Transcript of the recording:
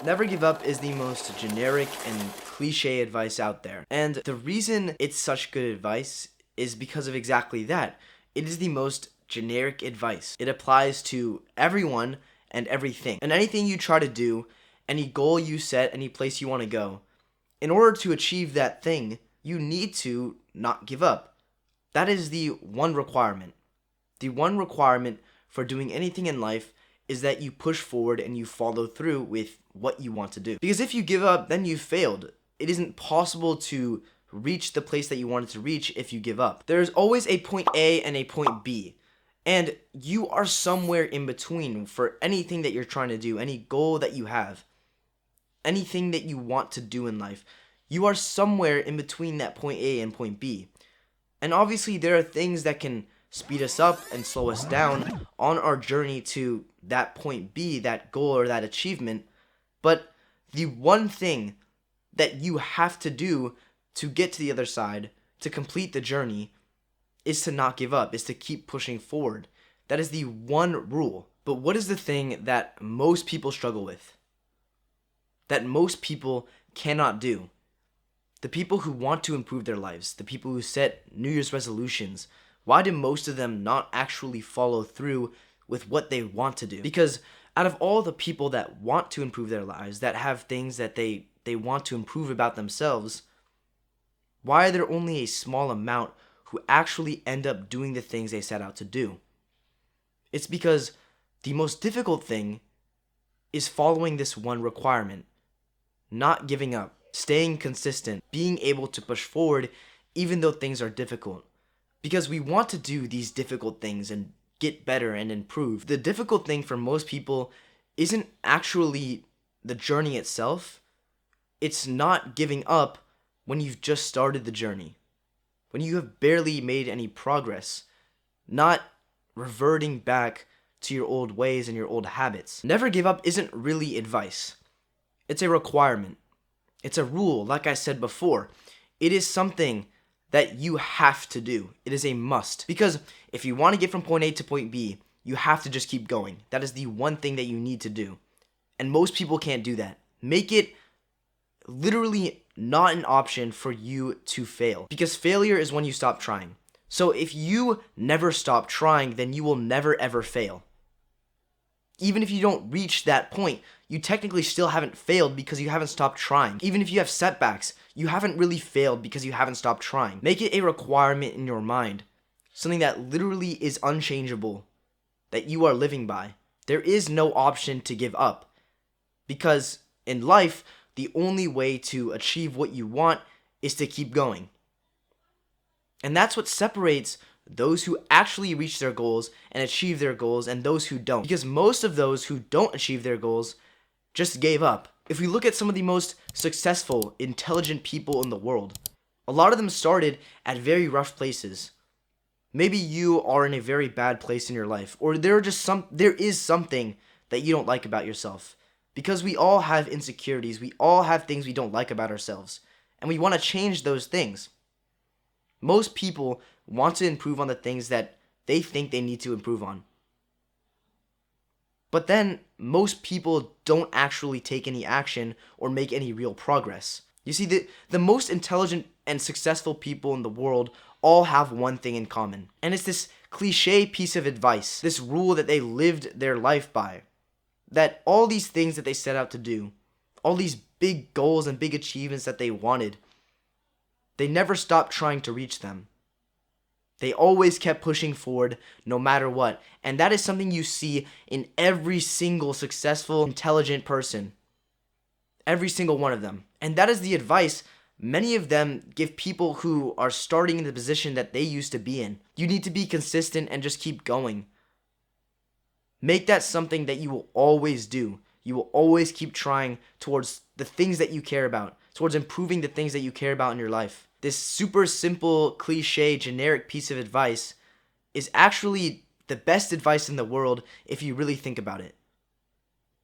Never give up is the most generic and cliche advice out there. And the reason it's such good advice is because of exactly that. It is the most generic advice. It applies to everyone and everything. And anything you try to do, any goal you set, any place you want to go, in order to achieve that thing, you need to not give up. That is the one requirement. The one requirement for doing anything in life is that you push forward and you follow through with what you want to do. Because if you give up, then you've failed. It isn't possible to reach the place that you wanted to reach if you give up. There's always a point A and a point B. And you are somewhere in between for anything that you're trying to do, any goal that you have, anything that you want to do in life. You are somewhere in between that point A and point B. And obviously there are things that can speed us up and slow us down on our journey to that point B, that goal or that achievement. But the one thing that you have to do to get to the other side, to complete the journey, is to not give up, is to keep pushing forward. That is the one rule. But what is the thing that most people struggle with? That most people cannot do? The people who want to improve their lives, the people who set New Year's resolutions, why do most of them not actually follow through with what they want to do? Because out of all the people that want to improve their lives, that have things that they want to improve about themselves, why are there only a small amount who actually end up doing the things they set out to do? It's because the most difficult thing is following this one requirement, not giving up, staying consistent, being able to push forward even though things are difficult. Because we want to do these difficult things and get better and improve. The difficult thing for most people isn't actually the journey itself. It's not giving up when you've just started the journey, when you have barely made any progress, not reverting back to your old ways and your old habits. Never give up isn't really advice. It's a requirement. It's a rule, like I said before. It is something that you have to do. It is a must. Because if you want to get from point A to point B, you have to just keep going. That is the one thing that you need to do. And most people can't do that. Make it literally not an option for you to fail. Because failure is when you stop trying. So if you never stop trying, then you will never ever fail. Even if you don't reach that point, you technically still haven't failed because you haven't stopped trying. Even if you have setbacks, you haven't really failed because you haven't stopped trying. Make it a requirement in your mind, something that literally is unchangeable, that you are living by. There is no option to give up, because in life, the only way to achieve what you want is to keep going. And that's what separates those who actually reach their goals and achieve their goals and those who don't. Because most of those who don't achieve their goals just gave up. If we look at some of the most successful, intelligent people in the world, a lot of them started at very rough places. Maybe you are in a very bad place in your life, or there is something that you don't like about yourself. Because we all have insecurities, we all have things we don't like about ourselves, and we want to change those things. Most people want to improve on the things that they think they need to improve on. But then, most people don't actually take any action or make any real progress. You see, the most intelligent and successful people in the world all have one thing in common. And it's this cliche piece of advice, this rule that they lived their life by. That all these things that they set out to do, all these big goals and big achievements that they wanted, they never stopped trying to reach them. They always kept pushing forward no matter what. And that is something you see in every single successful, intelligent person. Every single one of them. And that is the advice many of them give people who are starting in the position that they used to be in. You need to be consistent and just keep going. Make that something that you will always do. You will always keep trying towards the things that you care about, towards improving the things that you care about in your life. This super simple, cliche, generic piece of advice is actually the best advice in the world if you really think about it.